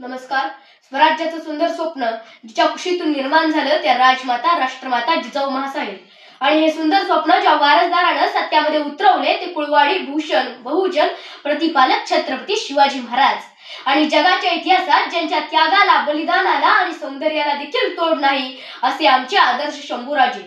नमस्कार. स्वराज्याचं सुंदर स्वप्न जिच्या कुशीतून निर्माण झालं त्या राजमाता राष्ट्रमाता जिजाऊ महासाहेब. आणि हे सुंदर स्वप्न ज्या वारसदारानं सत्यामध्ये उतरवले ते कुळवाडी भूषण बहुजन प्रतिपालक छत्रपती शिवाजी महाराज. आणि जगाच्या इतिहासात ज्यांच्या त्यागाला, बलिदानाला आणि सौंदर्याला देखील तोड नाही असे आमचे आदर्श शंभूराजे.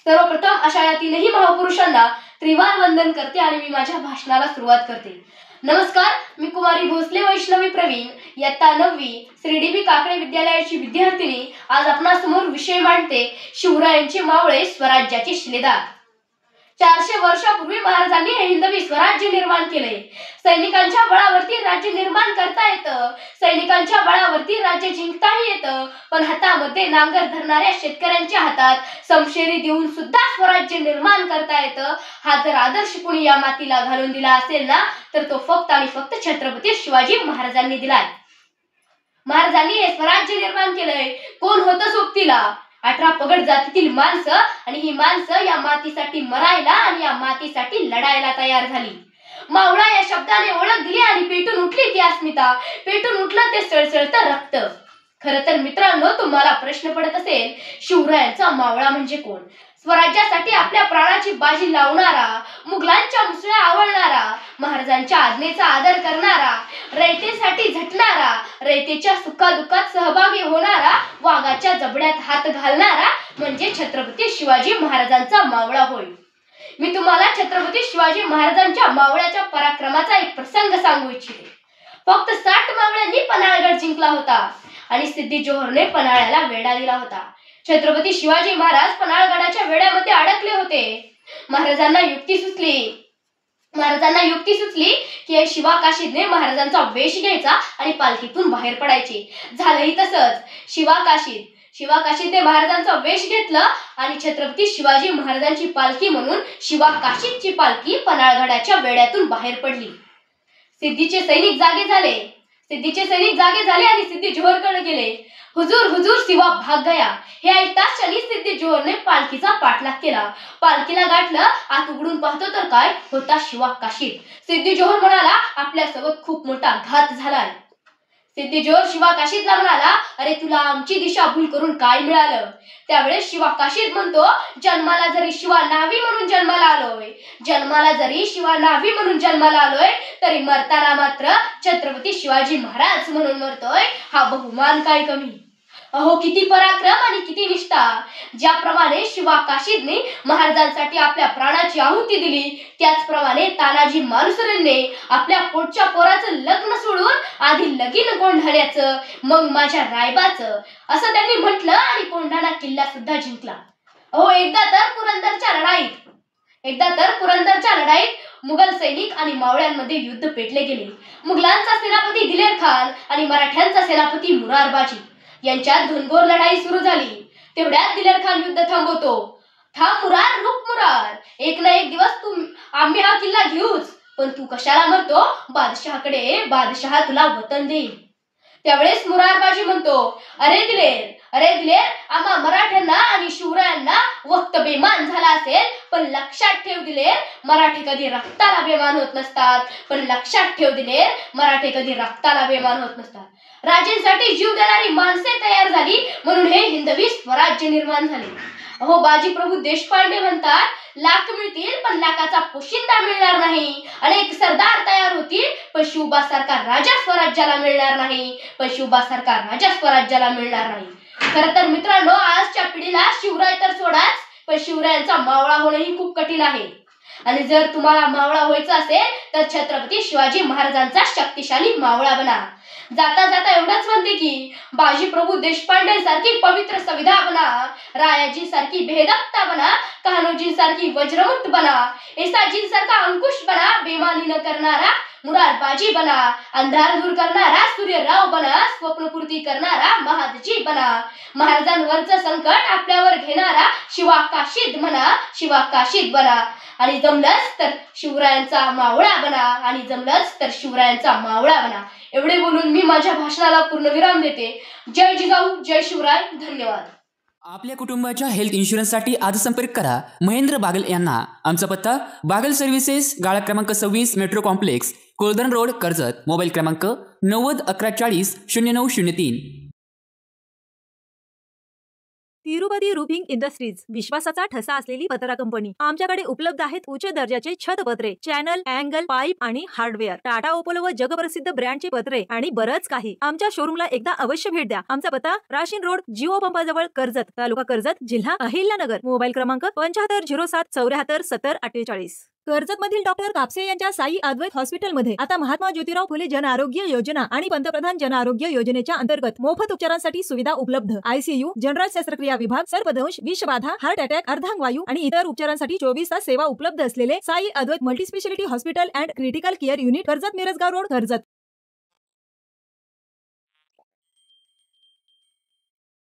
सर्वप्रथम अशा या तीनही महापुरुषांना त्रिवार वंदन करते आणि मी माझ्या भाषणाला सुरुवात करते. नमस्कार, मी कुमारी भोसले वैष्णवी प्रवीण, इयत्ता 9वी, श्री डी बी काकडे विद्यालयाची विद्यार्थिनी. आज आपणासमोर विषय मांडते शिवरायांचे मावळे स्वराज्याचे शिलेदार. 400 वर्षापूर्वी महाराजांनी हे हिंदवी स्वराज्य निर्माण केले. सैनिकांच्या बळावरती राज्य निर्माण करता येतं, सैनिकांच्या बळावरती राज्य जिंकताही येतं, पण हातामध्ये नांगर धरणाऱ्या शेतकऱ्यांच्या हातात समशेरी देऊन सुद्धा स्वराज्य निर्माण करता येतं. हा जर आदर्श कुणी या मातीला घालून दिला असेल ना, तर तो फक्त आणि फक्त छत्रपती शिवाजी महाराजांनी दिलाय. महाराजांनी हे स्वराज्य निर्माण केलंय. कोण होतं सोबतीला? 18 पगड जातीतील माणसं, आणि ही माणसं या मातीसाठी मरायला आणि या मातीसाठी लढायला तयार झाली. मावळा या शब्दाने ओळख दिली आणि पेटून उठली ती अस्मिता, पेटून उठलं ते सळसळतं रक्त. खरं तर मित्रांनो, तुम्हाला प्रश्न पडत असेल, शिवरायांचा मावळा म्हणजे कोण? स्वराज्यासाठी आपल्या प्राणाची बाजी लावणारा, मुघलांच्या मुसळ्या आवळणारा, महाराजांच्या आज्ञेचा आदर करणारा, रयतेसाठी झटणारा, रयतेच्या सुखादुःखात सहभागी होणारा, वाघाच्या जबड्यात हात घालणारा म्हणजे छत्रपती शिवाजी महाराजांचा मावळा होय. मी तुम्हाला छत्रपती शिवाजी महाराजांच्या मावळ्याच्या पराक्रमाचा एक प्रसंग सांगू इच्छिते. फक्त 60 मावळ्यांनी पन्हाळगड जिंकला होता आणि सिद्धी जोहरने पन्हाळ्याला वेढा दिला होता. छत्रपती शिवाजी महाराज पन्हाळगडाच्या वेड्यामध्ये अडकले होते. महाराजांना युक्ती सुचली की शिवा काशीदने महाराजांचा वेश घ्यायचा आणि पालखीतून बाहेर पडायचे. झालंही तसंच. शिवा काशीदने महाराजांचा वेश घेतला आणि छत्रपती शिवाजी महाराजांची पालखी म्हणून शिवा काशीदची पालखी पन्हाळगडाच्या वेड्यातून बाहेर पडली. सिद्धीचे सैनिक जागे झाले आणि सिद्धी जोहरकडे गेले. हुजूर हुजूर शिवा भाग गया. हे ऐकताच क्षणी सिद्धी जोहरने पालखीचा पाठलाग केला. पालखीला गाठलं. आत उघडून पाहतो तर काय होता शिवा काशीद. सिद्धी जोहर म्हणाला, आपल्यासोबत खूप मोठा घात झालाय. सिद्धी जोहर शिवा काशीदला म्हणाला, अरे तुला आमची दिशा भूल करून काय मिळालं? त्यावेळेस शिवा काशीद म्हणतो, जन्माला जरी शिवा न्हावी म्हणून जन्माला आलोय, तरी मरताना मात्र छत्रपती शिवाजी महाराज म्हणून मरतोय. हा बहुमान काय कमी? अहो किती पराक्रम आणि किती निष्ठा! ज्याप्रमाणे शिवा काशीदने महाराजांसाठी आपल्या प्राणाची आहुती दिली, त्याचप्रमाणे तानाजी मालुसरेंनी आपल्या पोटच्या पोराचं लग्न सोडून आधी लगीन कोंढाण्याचं, मग माझ्या रायबाचं असं त्यांनी म्हटलं आणि कोंढाणा किल्ला सुद्धा जिंकला. अहो एकदा तर पुरंदरच्या लढाईत मुघल सैनिक आणि मावळ्यांमध्ये युद्ध पेटले गेले. मुघलांचा सेनापती दिलेर खान आणि मराठ्यांचा सेनापती मुरारबाजी यांच्यात घनघोर लढाई सुरू झाली. तेवढ्यात दिलेर खान युद्ध थांबवतो. थांब मुरार, रुक मुरार, एक ना एक दिवस आम्ही हा किल्ला घेऊच, पण तू कशाला मरतो? बादशहा तुला वतन देईल. त्यावेळेस मुरारबाजी म्हणतो, अरे दिलेर, आम्हा मराठ्यांना आणि शिवरायांना वक्त बेमान झाला असेल, पण लक्षात ठेव दिलेर, मराठे कधी रक्ताला बेमान होत नसतात. राजेंसाठी जीव देणारी माणसे तयार झाली म्हणून हे हिंदवी स्वराज्य निर्माण झाले. अहो बाजीप्रभू देशपांडे म्हणतात, लाख मिळतील पण लाखाचा पोशिंदा मिळणार नाही. अनेक सरदार तयार होतील पण शिवबासारखा राजा स्वराज्याला मिळणार नाही. खरं तर मित्रांनो, आजच्या पिढीला शिवराय तर सोडाच, पण शिवरायांचा मावळा होणंही खूप कठीण आहे. आणि जर तुम्हाला मावळा व्हायचं असेल तर छत्रपती शिवाजी महाराजांचा शक्तिशाली मावळा बना. जाता जाता एवढंच म्हणते की बाजीप्रभू देशपांडे सारखी पवित्र संविधा बना, रायाजींसारखी भेदकता बना, कान्होजींसारखी वज्रमुक्त बना, येसाजींसारखा अंकुश बना, बेमानी न करणारा मुरारबाजी बना, अंधार दूर करणारा सूर्यराव बना, स्वप्नपूर्ती करणारा महादजी बना, महाराजांवरचं संकट आपल्यावर घेणारा शिवा काशीद बना, आणि जमलंच तर शिवरायांचा मावळा बना. एवढे बोलून मी माझ्या भाषणाला पूर्णविराम देते. जय जिजाऊ, जय शिवराय. धन्यवाद. आपल्या कुटुंबाच्या हेल्थ इन्शुरन्ससाठी आज संपर्क करा महेंद्र बागल यांना. आमचा पत्ता बागल सर्व्हिसेस, गाळा क्रमांक 26, metro complex, Koldan road, Karjat. Mobile क्रमांक 9011400903. तिरुपती रूफिंग इंडस्ट्रीज, विश्वासाचा ठसा असलेली पत्रा कंपनी. आमच्याकडे उपलब्ध आहेत उच्च दर्जाचे छतपत्रे, चॅनल, अँगल, पाईप आणि हार्डवेअर, टाटा, ओपोलो व जगप्रसिद्ध ब्रँडचे पत्रे आणि बरंच काही. आमच्या शोरूमला एकदा अवश्य भेट द्या. आमचा पत्ता राशीन रोड, जिओ पंपाजवळ, कर्जत, तालुका कर्जत, जिल्हा अहिल्यानगर. मोबाईल क्रमांक 7507747048. कर्जत मधील डॉक्टर कापसे यांच्या साई अद्वैत हॉस्पिटलमध्ये आता महात्मा ज्योतिराव फुले जन आरोग्य योजना आणि पंतप्रधान जन आरोग्य योजनेच्या अंतर्गत मोफत उपचारांसाठी सुविधा उपलब्ध. आयसीयू, जनरल शस्त्रक्रिया विभाग, सर्पदंश, विषबाधा, हार्ट अटॅक, अर्धांगवायू आणि इतर उपचारांसाठी 24 तास सेवा उपलब्ध असलेले Sai Advait multispeciality hospital and critical care unit, Karjat Mirajgaon road, Karjat.